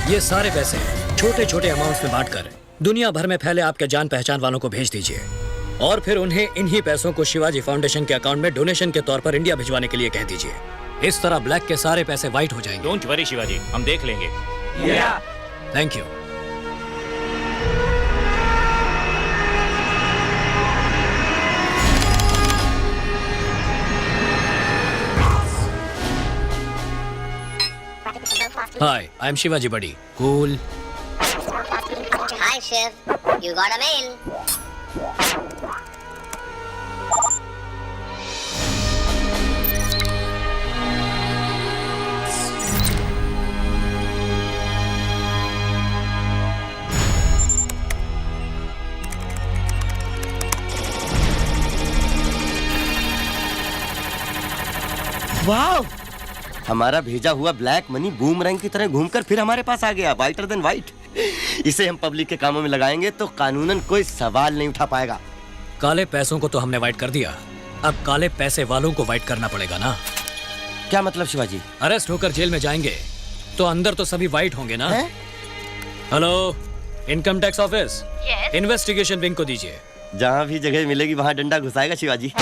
ये सारे पैसे छोटे छोटे अमाउंट्स में बांटकर दुनिया भर में फैले आपके जान पहचान वालों को भेज दीजिए और फिर उन्हें इन्हीं पैसों को शिवाजी फाउंडेशन के अकाउंट में डोनेशन के तौर पर इंडिया भिजवाने के लिए कह दीजिए। इस तरह ब्लैक के सारे पैसे व्हाइट हो जाएंगे। डोंट वरी शिवाजी, हम देख लेंगे। Thank you. Hi, I'm Shivaji buddy. Cool. Hi, Shiv. You got a mail. वाह, हमारा भेजा हुआ ब्लैक मनी बूमरैंग की तरह घूमकर फिर हमारे पास आ गया, वाइटर देन वाइट। इसे हम पब्लिक के कामों में लगाएंगे तो कानूनन कोई सवाल नहीं उठा पाएगा। काले पैसों को तो हमने वाइट कर दिया, अब काले पैसे वालों को वाइट करना पड़ेगा ना। क्या मतलब शिवाजी? अरेस्ट होकर जेल में जाएंगे तो अंदर तो सभी वाइट होंगे ना। Hello, income tax office, investigation wing को दीजिए। जहाँ भी जगह मिलेगी वहाँ डंडा घुसाएगा शिवाजी।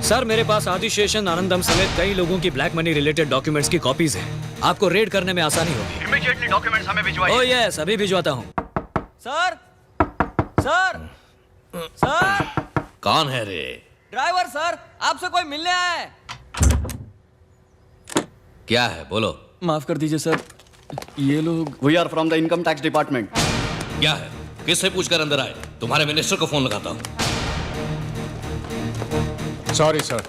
सर, मेरे पास आदिशेषन आनंदम समेत कई लोगों की ब्लैक मनी रिलेटेड डॉक्यूमेंट्स की कॉपीज हैं। आपको रेड करने में आसानी होगी। इमीडिएटली डॉक्यूमेंट्स हमें भिजवाइए। ओह यस, अभी भिजवाता हूँ। Sir, sir, sir. कौन है रे? ड्राइवर सर, आपसे कोई मिलने आया है। क्या है, बोलो। माफ कर दीजिए सर, ये लोग। We are from the income tax department. क्या है, किससे पूछकर अंदर आए? तुम्हारे मिनिस्टर को फोन लगाता हूँ। Sorry sir,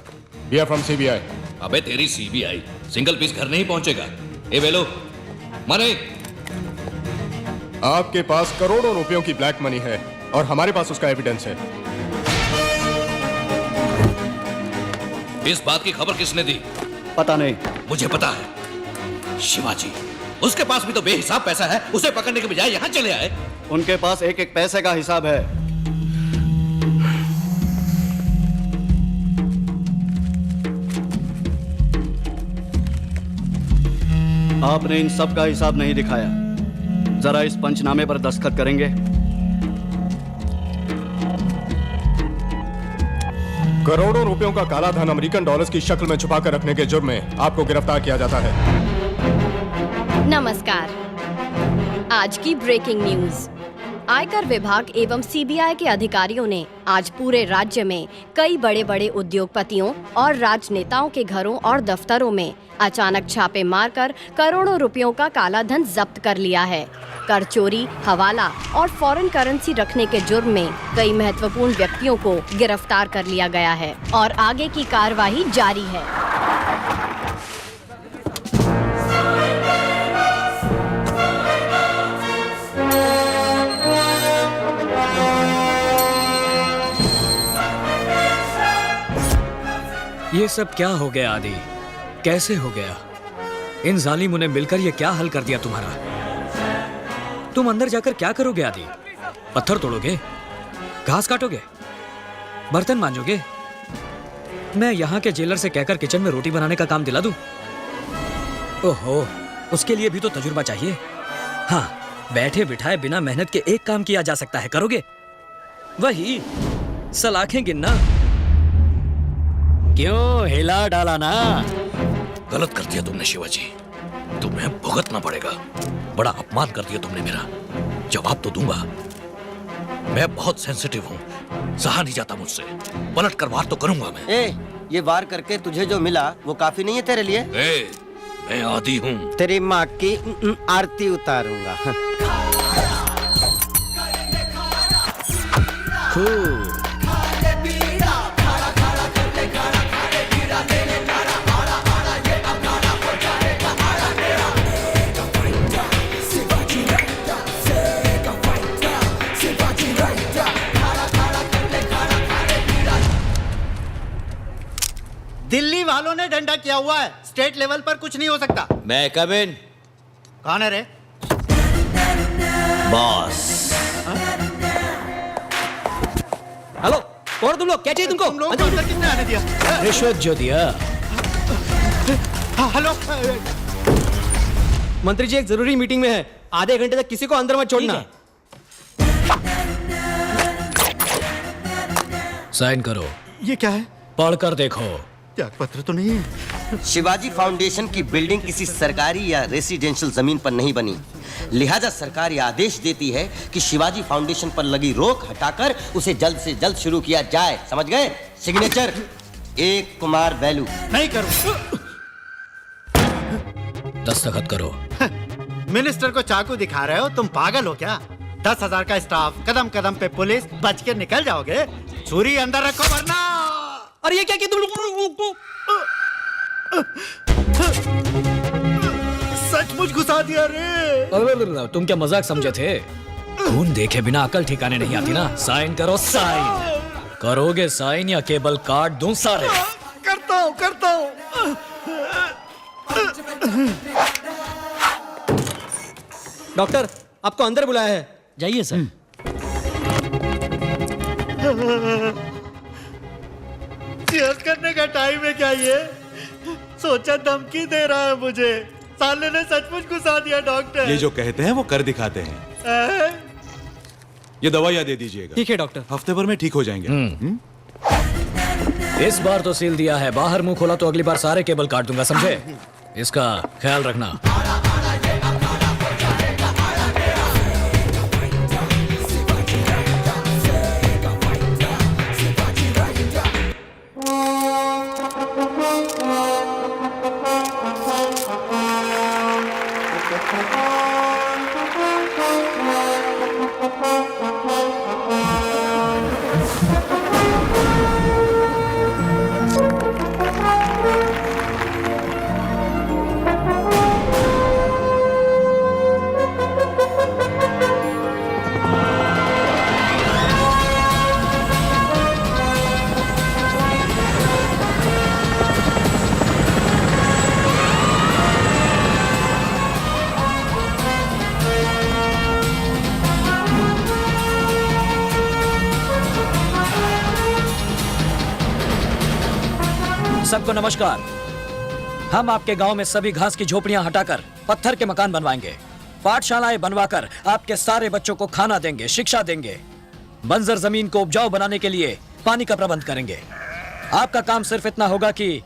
we are from CBI. अबे तेरी सीबीआई सिंगल पीस घर नहीं पहुंचेगा। ए वेलो, मनी। आपके पास करोड़ों रुपयों की ब्लैक मनी है और हमारे पास उसका एविडेंस है। इस बात की खबर किसने दी? पता नहीं। मुझे पता है, शिवाजी। उसके पास भी तो बेहिसाब पैसा है, उसे पकड़ने के बजाय यहाँ चले आए। उनके पास एक एक पैसे का हिसाब है। आपने इन सब का हिसाब नहीं दिखाया। जरा इस पंचनामे पर दस्तखत करेंगे? करोड़ों रुपयों का काला धन अमेरिकन डॉलर्स की शक्ल में छुपा कर रखने के जुर्म में आपको गिरफ्तार किया जाता है। नमस्कार। आज की ब्रेकिंग न्यूज। आयकर विभाग एवं सीबीआई के अधिकारियों ने आज पूरे राज्य में कई बड़े बड़े उद्योगपतियों और राजनेताओं के घरों और दफ्तरों में अचानक छापे मारकर करोड़ों रुपयों का काला धन जब्त कर लिया है। कर चोरी, हवाला और फॉरेन करेंसी रखने के जुर्म में कई महत्वपूर्ण व्यक्तियों को गिरफ्तार कर लिया गया है और आगे की कार्यवाही जारी है। ये सब क्या हो गया आदि? कैसे हो गया? इन जालिमों ने मिलकर ये क्या हल कर दिया तुम्हारा? तुम अंदर जाकर क्या करोगे आदि? पत्थर तोड़ोगे? घास काटोगे? बर्तन मांजोगे? मैं यहाँ के जेलर से कहकर किचन में रोटी बनाने का काम दिला दूं? ओहो, उसके लिए भी तो तजुर्बा चाहिए। हाँ, बैठे बिठाए बिना मेहनत के एक काम किया जा सकता है, करोगे? वही सलाखें गिनना। क्यों हिला डाला ना? गलत कर दिया तुमने शिवाजी, तुम्हें भुगतना पड़ेगा। बड़ा अपमान कर दिया तुमने मेरा। जवाब तो दूंगा। मैं बहुत सेंसिटिव हूँ, सहा नहीं जाता मुझसे। पलट कर वार तो करूंगा मैं। ये वार करके तुझे जो मिला वो काफी नहीं है तेरे लिए? मैं आदी हूँ। तेरी माँ की आरती उतारूंगा। दिल्ली वालों ने डंडा किया हुआ है, स्टेट लेवल पर कुछ नहीं हो सकता। मैं कम इन। कौन है रे? बॉस। हेलो, और तुम लोग क्या चाहिए तुमको? तुम लोग को अंदर किसने आने दिया? रिश्वत जो दिया। हेलो, मंत्री जी एक जरूरी मीटिंग में है, आधे घंटे तक किसी को अंदर मत छोड़ना। साइन करो। ये क्या है? पढ़कर देखो। त्याग पत्र तो नहीं है। शिवाजी फाउंडेशन की बिल्डिंग किसी सरकारी या रेसिडेंशियल जमीन पर नहीं बनी, लिहाजा सरकार यह आदेश देती है कि शिवाजी फाउंडेशन पर लगी रोक हटाकर उसे जल्द से जल्द शुरू किया जाए। समझ गए? सिग्नेचर एक कुमार बैलू। नहीं करूं। दस्तखत करो। मिनिस्टर को चाकू दिखा रहे हो? तुम पागल हो क्या? 10,000 का स्टाफ, कदम कदम पे पुलिस, बच के निकल जाओगे? छुरी अंदर रखो वरना। और ये क्या कि तुम सचमुच घुसा दिया रे। तुम क्या मजाक समझे थे? खून देखे बिना अकल ठिकाने नहीं आती ना। साइन करो, साइन करोगे साइन या केबल काट दूं सारे। करता हूँ। डॉक्टर आपको अंदर बुलाया है, जाइए सर। चीयर्स करने का टाइम है क्या ये? सोचा धमकी दे रहा है मुझे। साले ने सचमुच घुसा दिया डॉक्टर। ये जो कहते हैं वो कर दिखाते हैं। ये दवाइयाँ दे दीजिएगा। ठीक है डॉक्टर। हफ्ते भर में ठीक हो जाएंगे। इस बार तो सील दिया है, बाहर मुंह खोला तो अगली बार सारे केबल काट दूंगा, समझे? इसका ख्याल रखना। सबको नमस्कार। हम आपके गांव में सभी घास की झोपड़ियां हटाकर पत्थर के मकान बनवाएंगे, पाठशालाएं बनवाकर आपके सारे बच्चों को खाना देंगे, शिक्षा देंगे, बंजर जमीन को उपजाऊ बनाने के लिए पानी का प्रबंध करेंगे। आपका काम सिर्फ इतना होगा कि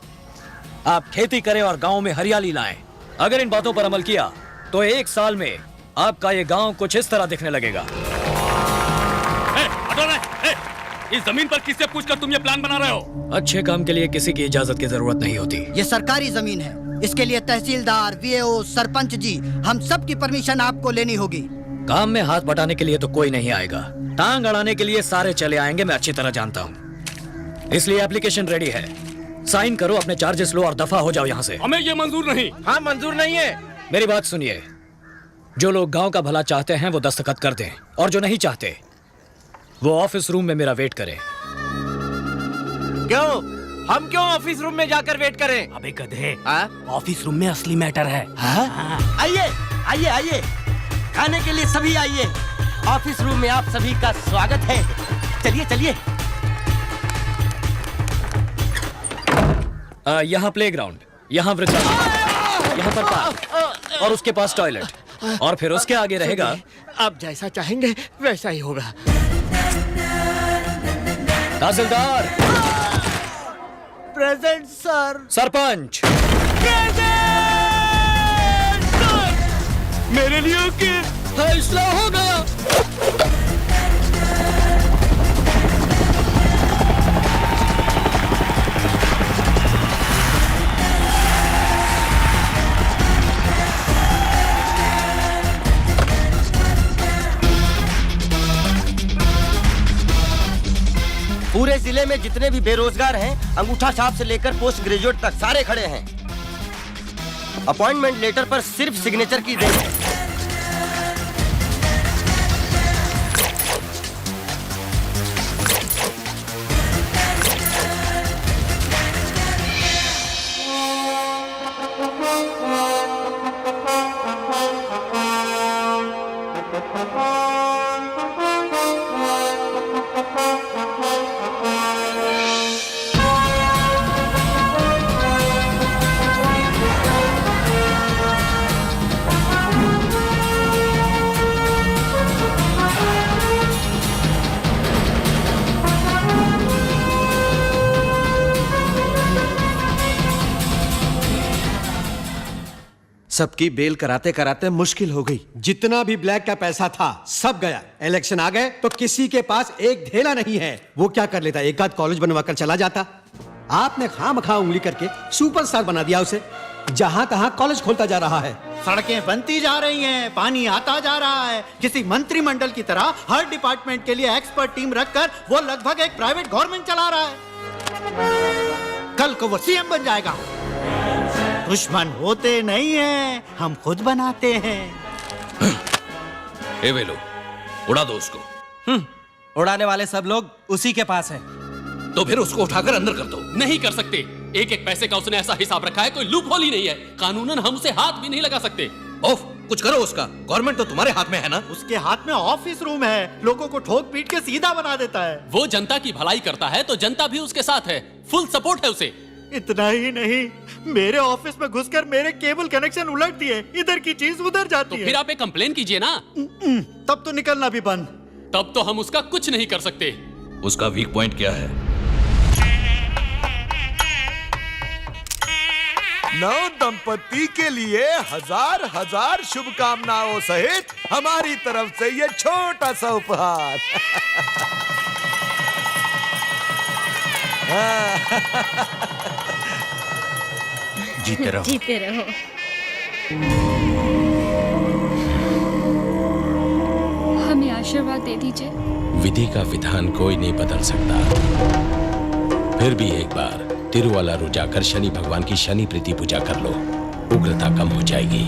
आप खेती करें और गांव में हरियाली लाएं। अगर इन बातों पर अमल किया तो 1 साल में आपका ये गांव कुछ इस तरह दिखने लगेगा। इस जमीन पर किससे पूछकर तुम ये प्लान बना रहे हो? अच्छे काम के लिए किसी की इजाजत की जरूरत नहीं होती। ये सरकारी जमीन है, इसके लिए तहसीलदार, वीएओ, सरपंच जी, हम सब की परमिशन आपको लेनी होगी। काम में हाथ बटाने के लिए तो कोई नहीं आएगा, टांग अड़ाने के लिए सारे चले आएंगे, मैं अच्छी तरह जानता हूँ। इसलिए एप्लीकेशन रेडी है, साइन करो, अपने चार्जेस लो और दफा हो जाओ यहाँ से। हमें ये मंजूर नहीं। हाँ मंजूर नहीं है। मेरी बात सुनिए, जो लोग गांव का भला चाहते हैं वो दस्तखत कर दें, और जो नहीं चाहते वो ऑफिस रूम में मेरा वेट करें। क्यों? हम क्यों ऑफिस रूम में जाकर वेट करें? अबे गधे, ऑफिस रूम में असली मैटर है। आइए आइए आइए, खाने के लिए सभी आइए। ऑफिस रूम में आप सभी का स्वागत है। चलिए चलिए। यहाँ प्लेग्राउंड, यहाँ वृद्धाश्रम, यहाँ पर पार्क और उसके पास टॉयलेट, और फिर उसके आगे रहेगा। आप जैसा चाहेंगे वैसा ही होगा। तहसीलदार, प्रेजेंट सर। सरपंच, मेरे लिए फैसला हो गया। पूरे जिले में जितने भी बेरोजगार हैं, अंगूठा छाप से लेकर पोस्ट ग्रेजुएट तक सारे खड़े हैं। अपॉइंटमेंट लेटर पर सिर्फ सिग्नेचर की देर है। सबकी बेल कराते कराते मुश्किल हो गई। जितना भी ब्लैक का पैसा था सब गया। इलेक्शन आ गए तो किसी के पास एक ढेला नहीं है। वो क्या कर लेता, एक आध कॉलेज बनवा कर चला जाता। आपने खामखा उंगली करके सुपरस्टार बना दिया उसे। जहां तहां कॉलेज खोलता जा रहा है। सड़कें बनती जा रही हैं, पानी आता जा रहा है। किसी मंत्रिमंडल की तरह हर डिपार्टमेंट के लिए एक्सपर्ट टीम रखकर वो लगभग एक प्राइवेट गवर्नमेंट चला रहा है। कल को वो सीएम बन जाएगा। दुश्मन होते नहीं हैं, हम खुद बनाते हैं। ए वेलो, उड़ा दो उसको। उड़ाने वाले सब लोग उसी के पास हैं। तो फिर उसको उठाकर अंदर कर दो। नहीं कर सकते। एक एक पैसे का उसने ऐसा हिसाब रखा है, कोई लूप होल ही नहीं है। कानूनन हम उसे हाथ भी नहीं लगा सकते। ओफ, कुछ करो उसका। गवर्नमेंट तो तुम्हारे हाथ में है ना। उसके हाथ में ऑफिस रूम है, लोगों को ठोक पीट के सीधा बना देता है। वो जनता की भलाई करता है तो जनता भी उसके साथ है। फुल सपोर्ट है उसे। इतना ही नहीं, मेरे ऑफिस में घुसकर मेरे केबल कनेक्शन उलट दिए। इधर की चीज उधर जाती है। फिर आप एक कंप्लेन कीजिए ना। तब तो निकलना भी बंद। तब तो हम उसका कुछ नहीं कर सकते। उसका वीक पॉइंट क्या है? नव दंपति के लिए हजार हजार शुभकामनाओं सहित हमारी तरफ से ये छोटा सा उपहार। जीते रहो। जीते रहो। हमें आशीर्वाद दे दीजिए। विधि का विधान कोई नहीं बदल सकता। फिर भी एक बार तिरुवाला जाकर शनि भगवान की शनि प्रीति पूजा कर लो, उग्रता कम हो जाएगी।